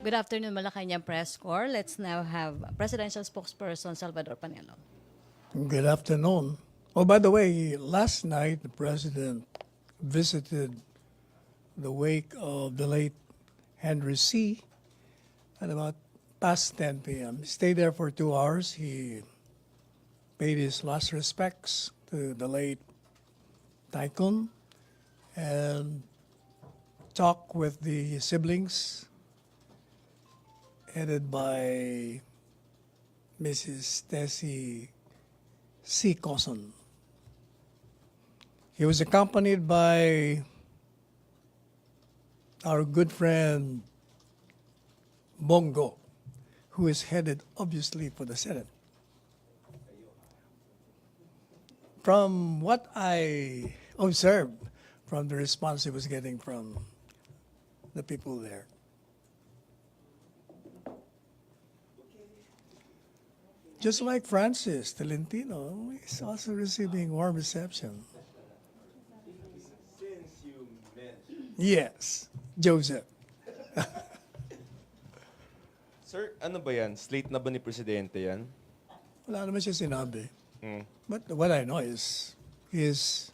Good afternoon, Malacañang Press Corps. Let's now have Presidential Spokesperson Salvador Panelo. Good afternoon. Oh, by the way, last night the President visited the wake of the late Henry C. at about past 10 p.m. He stayed there for 2 hours. He paid his last respects to the late tycoon and talked with the siblings headed by Mrs. Tessie C. Coson. He was accompanied by our good friend Bongo, who is headed obviously for the Senate. From what I observed from the response he was getting from the people there, just like Francis Tolentino, he's also receiving warm reception. Since you mentioned... Yes, Joseph. Sir, ano ba yan? Slate na ba ni Presidente yan? Wala naman siya sinabi. Mm. But what I know is he's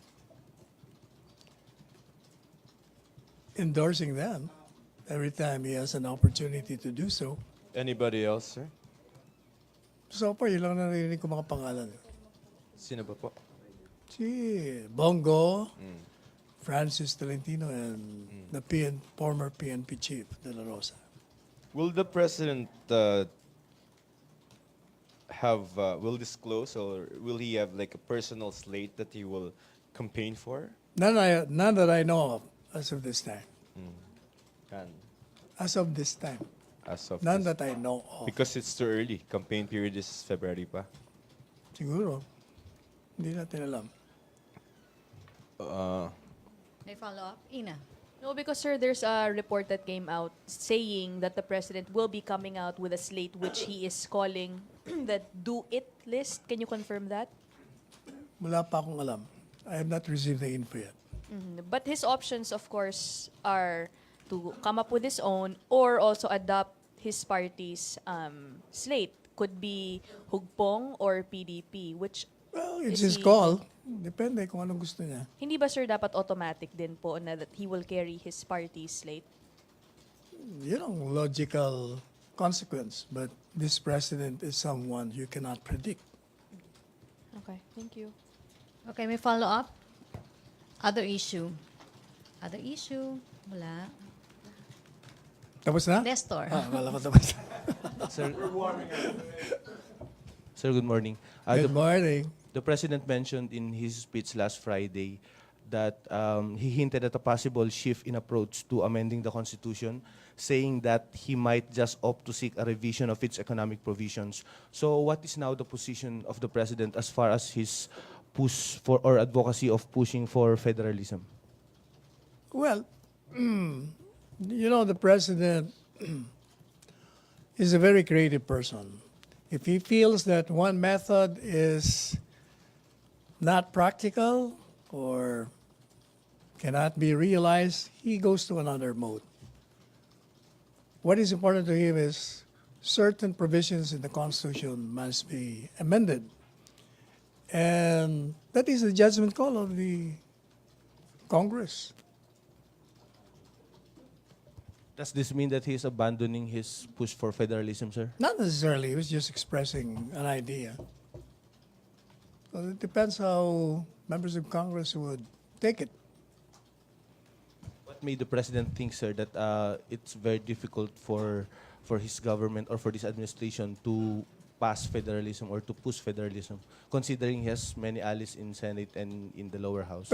endorsing them every time he has an opportunity to do so. Anybody else, sir? So far, yun lang narinig ko mga pangalan. Sino ba po? Si Bongo, Francis Tolentino, and the former PNP chief, De La Rosa. Will the President will disclose, or will he have like a personal slate that he will campaign for? None that I know of as of this time. Can, As of this time. as of None this- that I know of. Because it's too early. Campaign period is February pa. Siguro. Hindi natin alam. May follow-up? Ina. No, because sir, there's a report that came out saying that the president will be coming out with a slate which he is calling the do it list. Can you confirm that? Wala pa akong alam. I have not received the info yet. But his options, of course, are to come up with his own or also adopt his party's slate. Could be Hugpong or PDP, which Well, it's Is his he- call. Depende kung anong gusto niya. hindi ba sir dapat automatic din po na that he will carry his party's slate? Yun ang logical consequence. But this president is someone you cannot predict. Okay, thank you. Okay, may follow-up? Other issue? Other issue? Wala. Tapos na? Nestor. Wala ko tapos. Sir, Sir, good morning. Good morning. The President mentioned in his speech last Friday that he hinted at a possible shift in approach to amending the Constitution, saying that he might just opt to seek a revision of its economic provisions. So what is now the position of the President as far as his push for or advocacy of pushing for federalism? Well, the president is a very creative person. If he feels that one method is not practical or cannot be realized, he goes to another mode. What is important to him is certain provisions in the Constitution must be amended. And that is the judgment call of the Congress. Does this mean that he is abandoning his push for federalism, sir? Not necessarily. He was just expressing an idea. So it depends how members of Congress would take it. What made the President think, sir, that it's very difficult for his government or for this administration to pass federalism or to push federalism, considering he has many allies in Senate and in the lower house?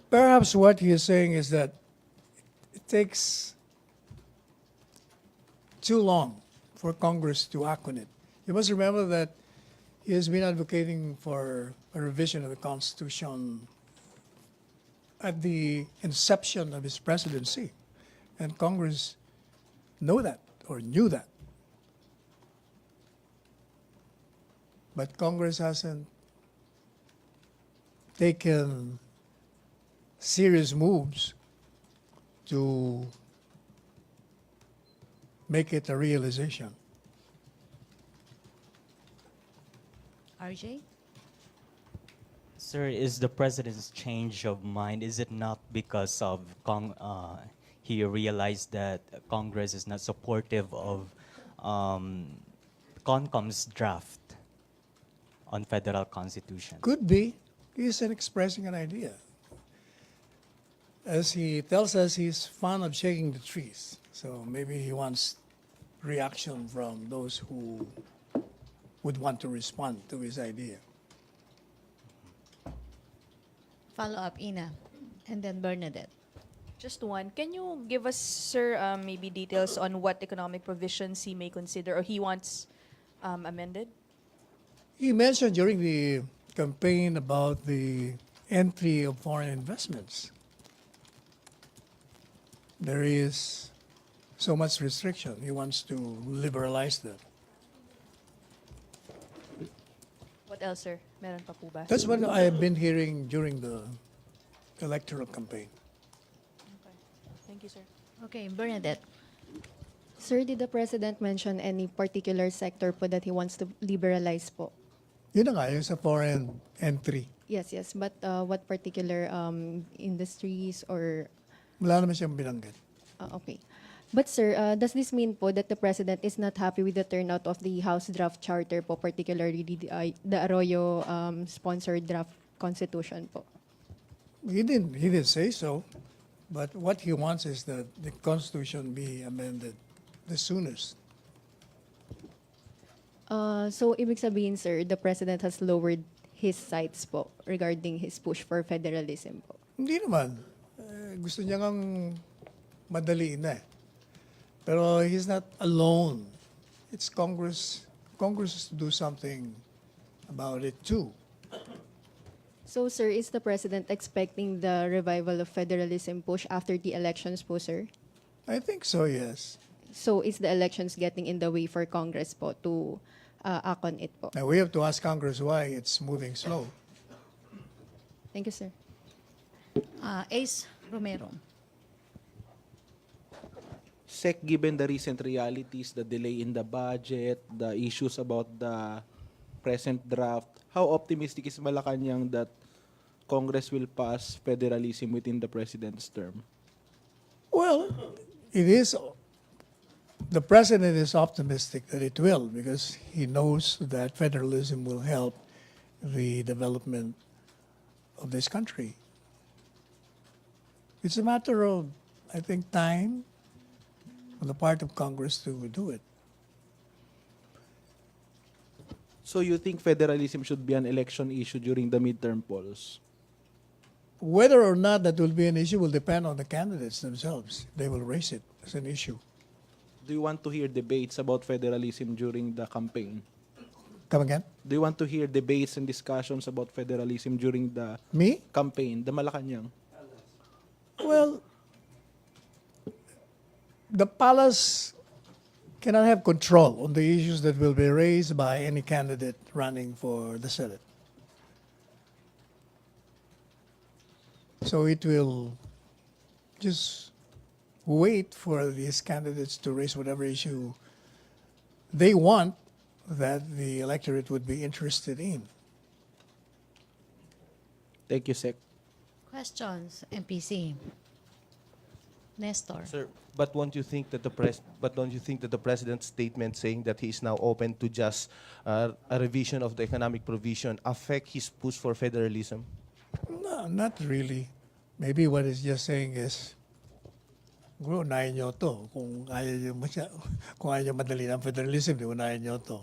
Perhaps what he is saying is that it takes too long for Congress to act on it. You must remember that he has been advocating for a revision of the Constitution at the inception of his presidency. And Congress knew that. But Congress hasn't taken serious moves to make it a realization. RJ? Sir, is the president's change of mind, is it not because of he realized that Congress is not supportive of CONCOM's draft on federal constitution? Could be. He's expressing an idea. As he tells us, he's fond of shaking the trees. So maybe he wants reaction from those who would want to respond to his idea. Follow up, Ina. And then Bernadette. Just one. Can you give us, sir, maybe details on what economic provisions he may consider or he wants amended? He mentioned during the campaign about the entry of foreign investments. There is so much restriction. He wants to liberalize that. What else, sir? Meron pa po ba? That's what I have been hearing during the electoral campaign. Okay. Thank you, sir. Okay, Bernadette. Sir, did the President mention any particular sector po that he wants to liberalize po? Yun na nga, yung sa foreign entry. Yes, yes. But what particular industries or... Wala naman siyang binanggit. Okay. But sir, does this mean po that the President is not happy with the turnout of the House Draft Charter po, particularly the Arroyo sponsored draft constitution po? He didn't say so, but what he wants is that the Constitution be amended the soonest. So, ibig sabihin, sir, the President has lowered his sights po regarding his push for federalism po. Hindi naman. Gusto niya ngang madaliin na eh. Pero he's not alone. It's Congress. Congress has to do something about it too. So, sir, is the President expecting the revival of federalism push after the elections po, sir? I think so, yes. So, is the elections getting in the way for Congress po to act on it po? Now we have to ask Congress why it's moving slow. Thank you, sir. Ace Romero. Sec, given the recent realities, the delay in the budget, the issues about the present draft, how optimistic is Malacañang that Congress will pass federalism within the President's term? Well, it is. The President is optimistic that it will because he knows that federalism will help the development of this country. It's a matter of, I think, time on the part of Congress to do it. So you think federalism should be an election issue during the midterm polls? Whether or not that will be an issue will depend on the candidates themselves. They will raise it as an issue. Do you want to hear debates about federalism during the campaign? Come again? Do you want to hear debates and discussions about federalism during the Me? campaign, the Malacañang? Well, the palace cannot have control on the issues that will be raised by any candidate running for the Senate. So it will just wait for these candidates to raise whatever issue they want that the electorate would be interested in. Thank you, Sec. Questions, MPC. Nestor. Sir, but don't you think that the president's statement saying that he is now open to just a revision of the economic provision affect his push for federalism? No, not really. Maybe what he's just saying is, siguro unahin nyo to. Kung ayaw nyo madali ng federalism, di unahin nyo to.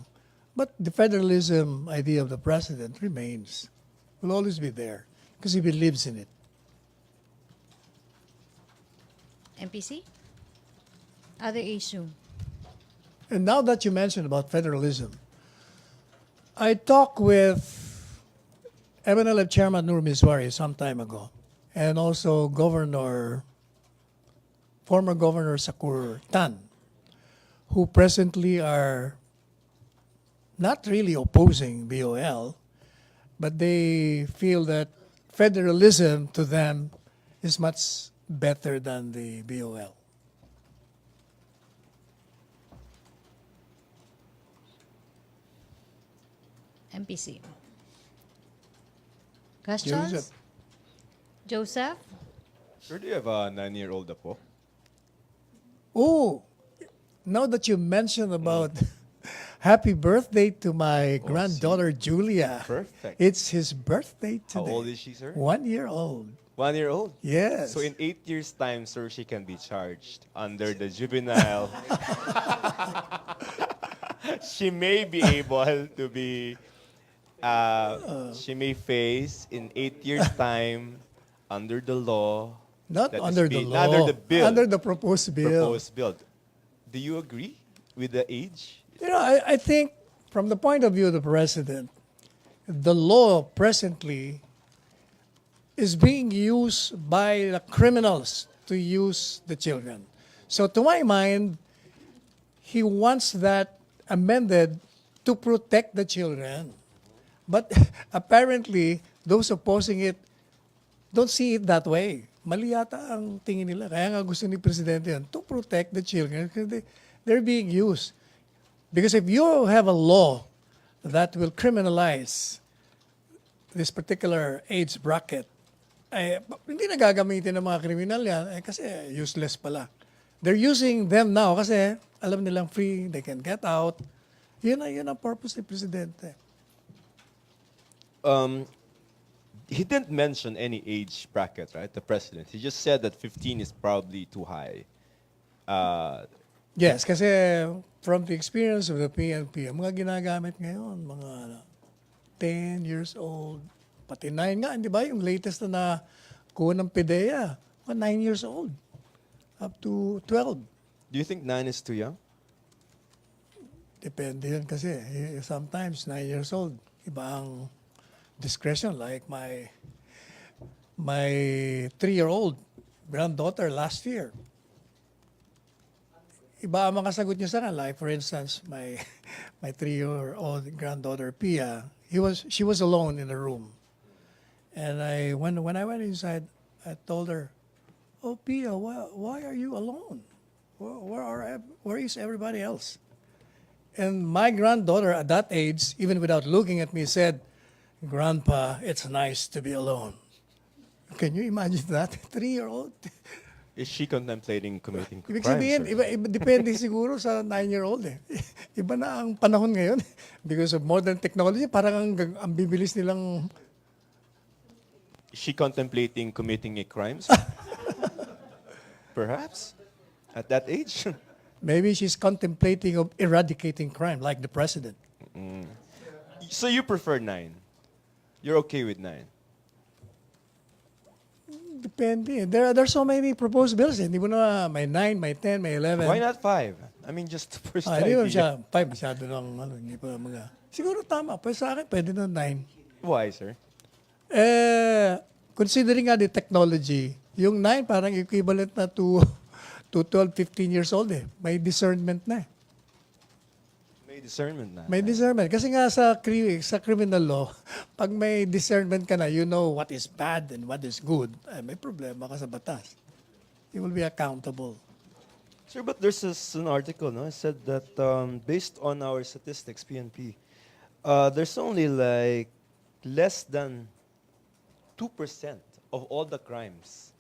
But the federalism idea of the president remains. Will always be there because he believes in it. MPC? Other issue. And now that you mentioned about federalism, I talked with MNLF Chairman Nur Miswari some time ago, and also former Governor Sakur Tan, who presently are not really opposing BOL, but they feel that federalism to them is much better than the BOL. MPC. Questions? Joseph. Joseph? Sir, do you have a 9-year-old apo? Oh, now that you mentioned about happy birthday to my Oh, granddaughter Julia. Perfect. It's his birthday How today. old is she, sir? 1 year old. 1 year old? Yes. So in 8 years' time, sir, she can be charged under the juvenile. She may be able to be, she may face in 8 years' time under the law. Not that is under the being- law. Under the bill. Under the proposed bill. Proposed bill. Do you agree with the age? You know, I think from the point of view of the president, the law presently is being used by the criminals to use the children. So to my mind, he wants that amended to protect the children. But apparently, those opposing it don't see it that way. Mali yata ang tingin nila. Kaya nga gusto ni Presidente yan, to protect the children because they're being used. Because if you have a law that will criminalize this particular age bracket, hindi na gagamitin ng mga kriminal yan kasi useless pala. They're using them now kasi alam nilang free, they can get out. Yun ang purpose ni Presidente. He didn't mention any age bracket, right? The president. He just said that 15 is probably too high. Yes, kasi from the experience of the PNP, ang mga ginagamit ngayon, mga 10 years old, pati 9 nga, di ba? Yung latest na kuha ng PDEA, mga 9 years old, up to 12. Do you think 9 is too young? Depende yan kasi. Sometimes 9 years old, iba ang discretion. Like my 3-year-old granddaughter last year. Iba ang mga sagot niya sa akin. Like for instance, my 3-year-old granddaughter Pia, she was alone in the room. And when I went inside, I told her, "Oh Pia, why are you alone? Where is everybody else?" And my granddaughter at that age, even without looking at me, said, "Grandpa, it's nice to be alone." Can you imagine that? 3-year-old? Is she contemplating committing Ibig crimes? sabihin, sir? iba, depende siguro sa 9-year-old eh. Iba na ang panahon ngayon. Because of modern technology, parang ang bibilis nilang... Is she contemplating committing a crime? sir? Perhaps? At that age? Maybe she's contemplating of eradicating crime like the president. So you prefer 9? You're okay with 9? Depende. There's so many proposed bills. Hindi mo na may 9, may 10, may 11. Why not 5? I mean, just the first Hindi mo idea. siya. 5 masyado lang. Hindi pa mga... Siguro tama. Pero sa akin, pwede na 9. Why, sir? Considering nga the technology, yung 9 parang equivalent na to 12, 15 years old eh. May discernment na eh. May discernment na. May discernment. Kasi nga sa criminal law, pag may discernment ka na, you know what is bad and what is good, may problema ka sa batas. You will be accountable. Sir, but there's an article, no? It said that based on our statistics, PNP, there's only like less than 2% of all the crimes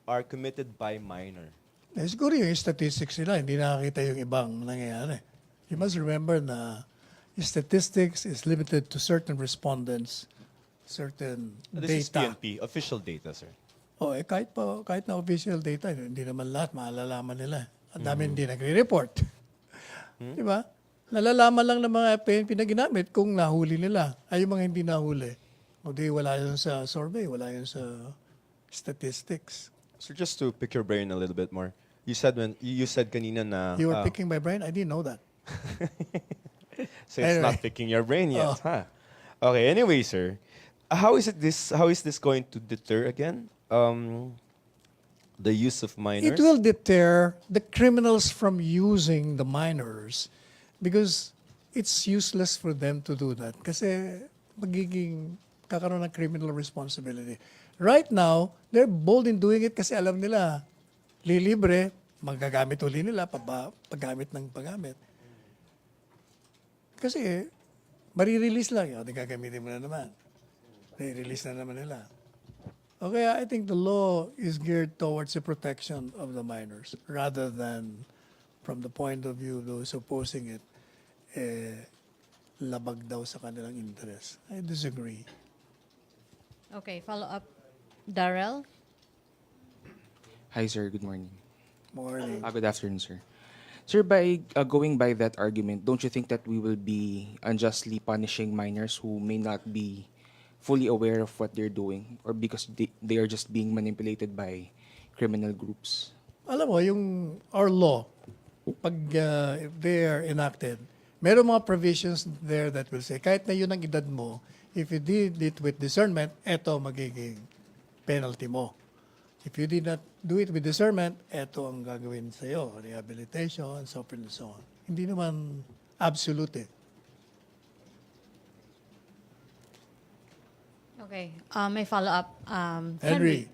are committed by minor. Siguro yung statistics nila, hindi nakakita yung ibang nangyayari. You must remember na statistics is limited to certain respondents, certain This is data. PNP, official data, sir. Kahit na official data, hindi naman lahat malalaman nila. Ang dami hindi nagre-report. Di ba? Nalalaman lang ng mga PNP na ginamit kung nahuli nila. Ay yung mga hindi nahuli. O di wala yun sa survey, wala yun sa statistics. So just to pick your brain a little bit more, you said kanina na You were picking my brain? I didn't know that. so it's not Anyway. picking your brain yet, Oh. huh? Okay. Anyway, sir, how is this going to deter again the use of minors? It will deter the criminals from using the minors because it's useless for them to do that kasi magiging kakaroon ng criminal responsibility. Right now, they're bold in doing it kasi alam nila, lilibre, magagamit uli nila, paggamit ng paggamit. Kasi Marirelease lang. O, di gagamitin mo na naman. Release na naman nila. Okay, I think the law is geared towards the protection of the minors rather than from the point of view of those opposing it, labag daw sa kanilang interest. I disagree. Okay, follow up. Darrell? Hi, sir. Good morning. Morning. Good afternoon, sir. Sir, by going by that argument, don't you think that we will be unjustly punishing minors who may not be fully aware of what they're doing or because they are just being manipulated by criminal groups? Alam mo, our law, pag if they are enacted, meron mga provisions there that will say, kahit na yun ang edad mo, if you did it with discernment, eto magiging penalty mo. If you did not do it with discernment, eto ang gagawin sa'yo, rehabilitation, so forth and so on. Hindi naman absolute eh. Okay, may follow up. Henry.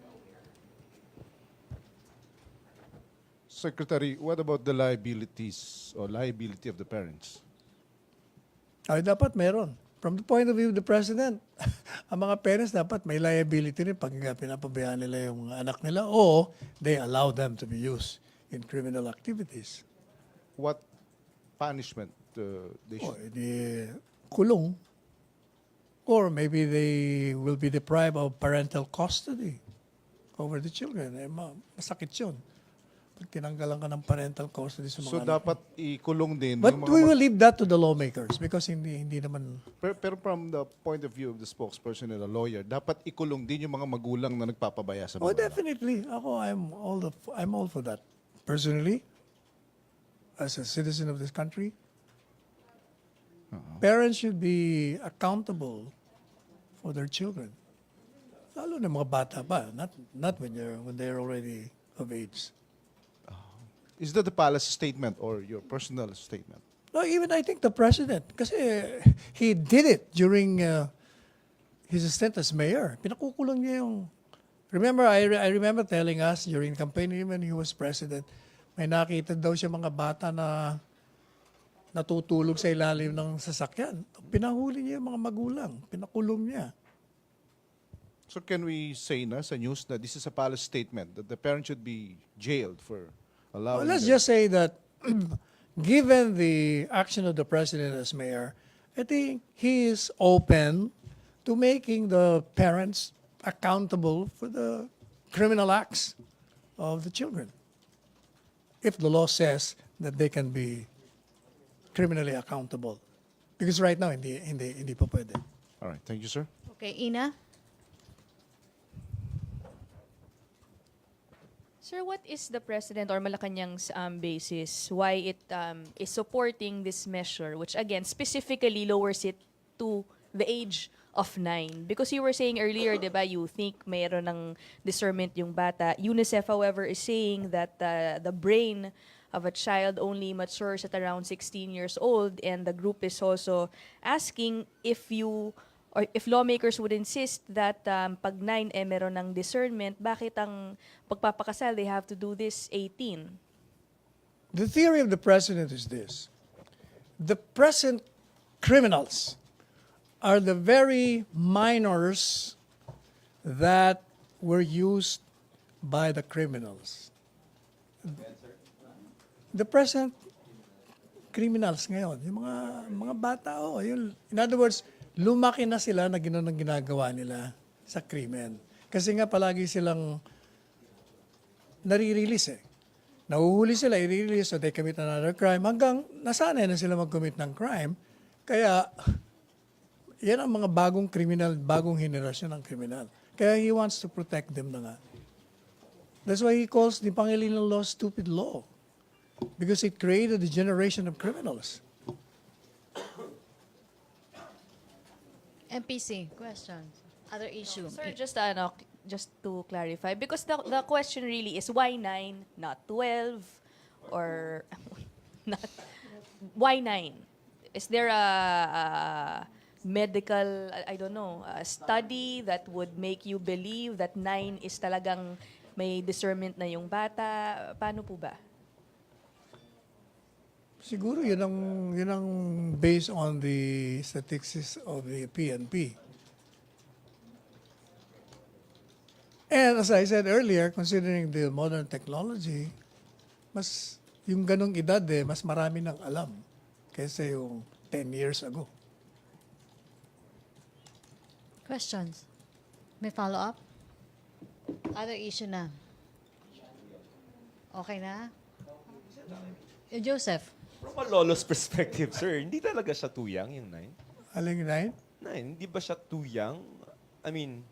Secretary, what about the liabilities or liability of the parents? Ay, dapat meron. From the point of view of the President, ang mga parents dapat may liability rin pag pinapabayaan nila yung anak nila o they allow them to be used in criminal activities. What punishment they O, should? edi kulong. Or maybe they will be deprived of parental custody over the children. Masakit yun. Pag tinanggalan ka ng parental custody sa mga So anak. dapat ikulong din But yung we mga will leave that to the lawmakers because hindi naman. pero from the point of view of the spokesperson and the lawyer, dapat ikulong din yung mga magulang na nagpapabaya sa Oh, mga anak. definitely. Ako, I'm all for that. Personally, as a citizen of this country, parents should be accountable for their children. Lalo na mga bata pa, not when they're already of age. Is that the palace statement or your personal statement? No, even I think the president, kasi he did it during his stint as mayor. Pinakukulong niya yung. Remember, I remember telling us during campaign when he was president, may nakita daw siya mga bata na natutulog sa ilalim ng sasakyan. Pinahuli niya yung mga magulang. Pinakulong niya. So can we say na sa news that this is a palace statement that the parent should be jailed for allowing Let's their- just say that given the action of the president as mayor, I think he is open to making the parents accountable for the criminal acts of the children. If the law says that they can be criminally accountable. Because right now, hindi pa pwede. All right, thank you, sir. Okay, Ina? Sir, what is the President or Malacañang's basis why it is supporting this measure, which again specifically lowers it to the age of 9? Because you were saying earlier, di ba, you think mayroon ng discernment yung bata. UNICEF, however, is saying that the brain of a child only matures at around 16 years old, and the group is also asking if lawmakers would insist that pag 9 meron ng discernment, bakit ang pagpapakasal, they have to do this 18? The theory of the president is this. The present criminals are the very minors that were used by the criminals. The present criminals ngayon, yung mga bata, in other words, lumaki na sila na gano'n ang ginagawa nila sa krimen. Kasi nga palagi silang nare-release eh. Nahuhuli sila, i-release, so they commit another crime, hanggang nasanay na sila mag-commit ng crime. Kaya, yan ang mga bagong kriminal, bagong henerasyon ng kriminal. Kaya he wants to protect them na nga. That's why he calls the Pangilinan law stupid law. Because it created a generation of criminals. MPC, questions? Other issue? Sir, just to clarify, because the question really is why 9, not 12, or not, why 9? Is there a medical, I don't know, a study that would make you believe that 9 is talagang may discernment na yung bata? Paano po ba? Siguro yun ang based on the statistics of the PNP. And as I said earlier, considering the modern technology, mas yung ganong edad mas marami nang alam kaysa yung 10 years ago. Questions? May follow-up? Other issue na? Okay na? Joseph? From a lolo's perspective, sir, hindi talaga siya too young, yung 9. Aling nine? 9, hindi ba siya too young? I mean,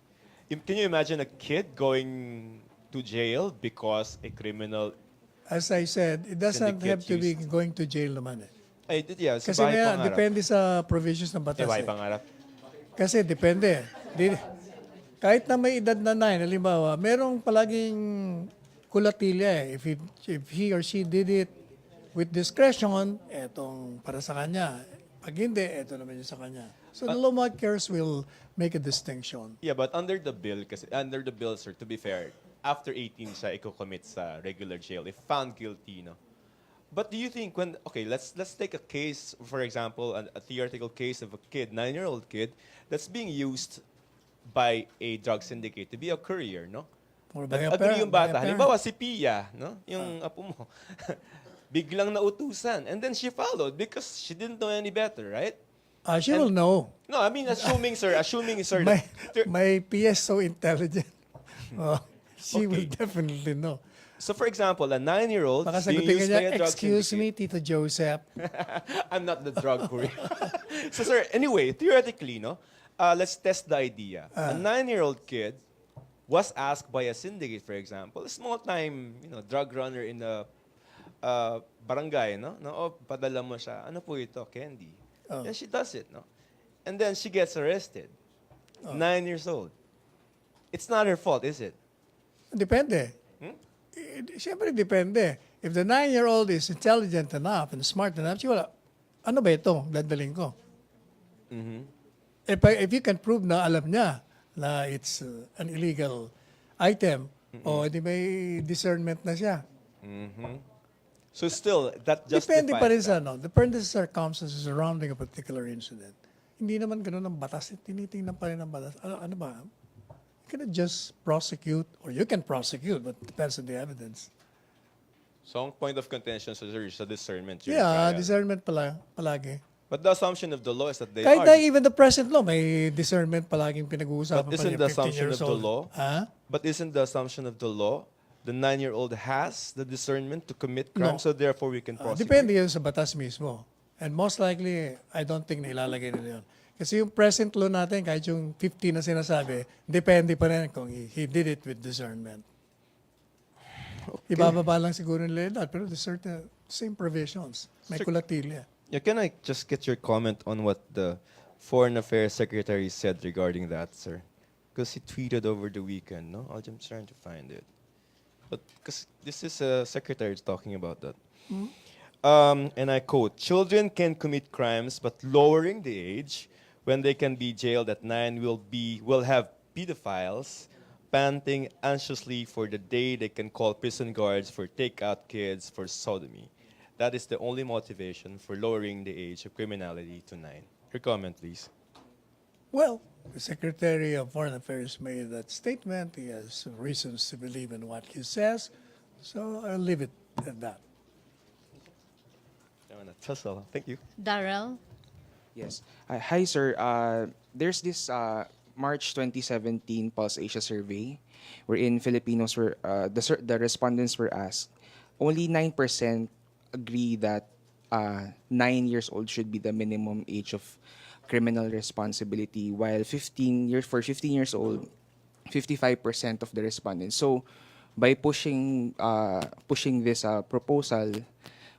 can you imagine a kid going to jail because a criminal... As I said, it doesn't Syndicate have to be used. going to jail naman eh. Ay, yeah, sa Kasi bahay nga, pangarap. depende sa provisions ng batas Bahay eh. pangarap. Kasi depende. Kahit na may edad na 9, halimbawa, merong palaging kulatilya eh. If he or she did it with discretion, etong para sa kanya. Pag hindi, eto naman yung sa kanya. So the lawmakers will make a distinction. Yeah, but under the bill, sir, to be fair, after 18 siya i-commit sa regular jail if found guilty, no? But do you think let's take a case, for example, a theoretical case of a kid, 9-year-old kid, that's being used by a drug syndicate to be a courier, no? Or by a Agree parent, yung by a bata. parent. Halimbawa, si Pia, no? Yung apo mo. Biglang nautusan. And then she followed because she didn't know any better, right? She will know. No, I mean, assuming, sir, My PS so intelligent. She will definitely know. So, for example, a 9-year-old Baka being sagutin used ka by niya, a drug excuse syndicate. me, Tito Joseph. I'm not the drug courier. So, sir, anyway, theoretically, no, let's test the idea. A 9-year-old kid was asked by a syndicate, for example, a small-time, drug runner in the barangay, no? Oh, padala mo siya. Ano po ito? Candy. And she does it, no? And then she gets arrested. 9 years old. It's not her fault, is it? Depende. Siyempre depende. If the 9-year-old is intelligent enough and smart enough, siya wala, ano ba ito? Dadalhin ko. If you can prove na alam niya na it's an illegal item, o di may discernment na siya. So still, that justifies Depende pa rin that. sa depende sa circumstances surrounding a particular incident. Hindi naman ganun ang batas. Tinitingnan pa rin ang batas. Ano ba? You cannot just prosecute, or you can prosecute, but it depends on the evidence. So, ang point of contention sa discernment. during Yeah, trial. discernment palagi. But the assumption of the law is that they Kahit are. na even the present law, may discernment palaging pinag-uusapan But pa isn't niya, the 15 assumption years of the old. law? Ha? But isn't the assumption of the law the 9-year-old has the discernment to commit No. crime, so therefore we can prosecute? Depende yun sa batas mismo. And most likely, I don't think na ilalagay nila yun. Kasi yung present law natin, kahit yung 15 na sinasabi, depende pa rin kung he did it with discernment. Ibababa lang siguro nila yun, pero the certain same provisions. May Sir- kulatilya. Yeah, can I just get your comment on what the Foreign Affairs Secretary said regarding that, sir? Because he tweeted over the weekend, no? I'm just trying to find it. But because this is a secretary talking about that. And I quote, "Children can commit crimes, but lowering the age when they can be jailed at 9 will have pedophiles panting anxiously for the day they can call prison guards for takeout kids for sodomy. That is the only motivation for lowering the age of criminality to 9. Your comment, please. Well, the Secretary of Foreign Affairs made that statement. He has reasons to believe in what he says. So I'll leave it at that. Tussle. Thank you. Darrell? Yes. Hi, sir. There's this March 2017 Pulse Asia survey wherein Filipinos were, the respondents were asked, only 9% agree that 9 years old should be the minimum age of criminal responsibility, while 15 years old, 55% of the respondents. So, by pushing this proposal,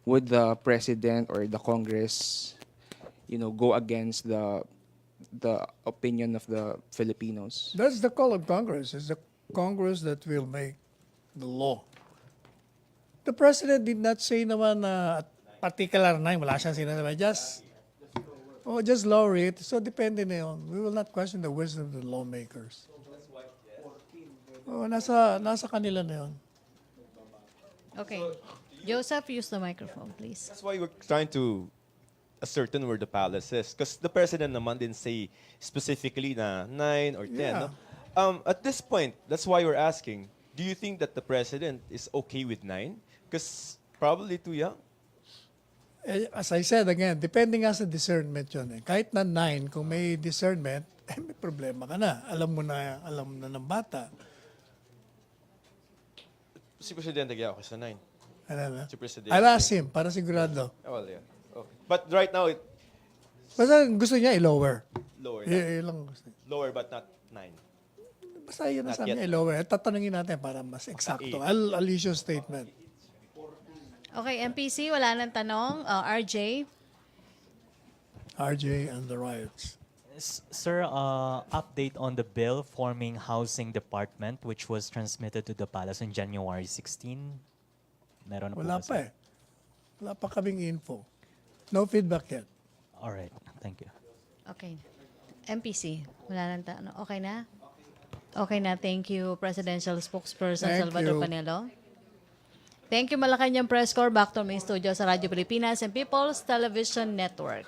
would the president or the Congress, go against the opinion of the Filipinos? That's the call of Congress. It's the Congress that will make the law. The president did not say naman na at particular na, wala siyang sinasabi. Just lower it. So depende na yun. We will not question the wisdom of the lawmakers. Nasa kanila na yun. Okay. Do Joseph, use the microphone, please. That's why we're trying to ascertain where the palace is. Because the president naman didn't say specifically na 9 or 10. Yeah. No? At this point, that's why we're asking, do you think that the president is okay with 9? Because probably too young. As I said again, depending nga sa discernment yun. Kahit na 9, kung may discernment, may problema ka na. Alam na ng bata. Si presidente kaya okay sa 9. Ano na? Si presidente. I'll ask him para sigurado. Oh, well, yeah. Okay. But right now, it Basta gusto niya i-lower. lower. Ilang gusto niya. Lower but not 9. Basta yun na Not sabi yet. niya i-lower. Tatanungin natin para mas eksakto. I'll issue a statement. Okay, MPC, wala nang tanong. RJ? RJ and the riots. Sir, update on the bill forming housing department which was transmitted to the palace on January 16. Meron na po Wala ba, pa sir? eh. Wala pa kaming info. No feedback yet. All right. Thank you. Okay. MPC, wala nang tanong. Okay na? Okay na. Thank you, Presidential Spokesperson Thank Salvador you. Panelo. Thank you, Malacañang Press Corps. Back to main studio sa Radyo Pilipinas and People's Television Network.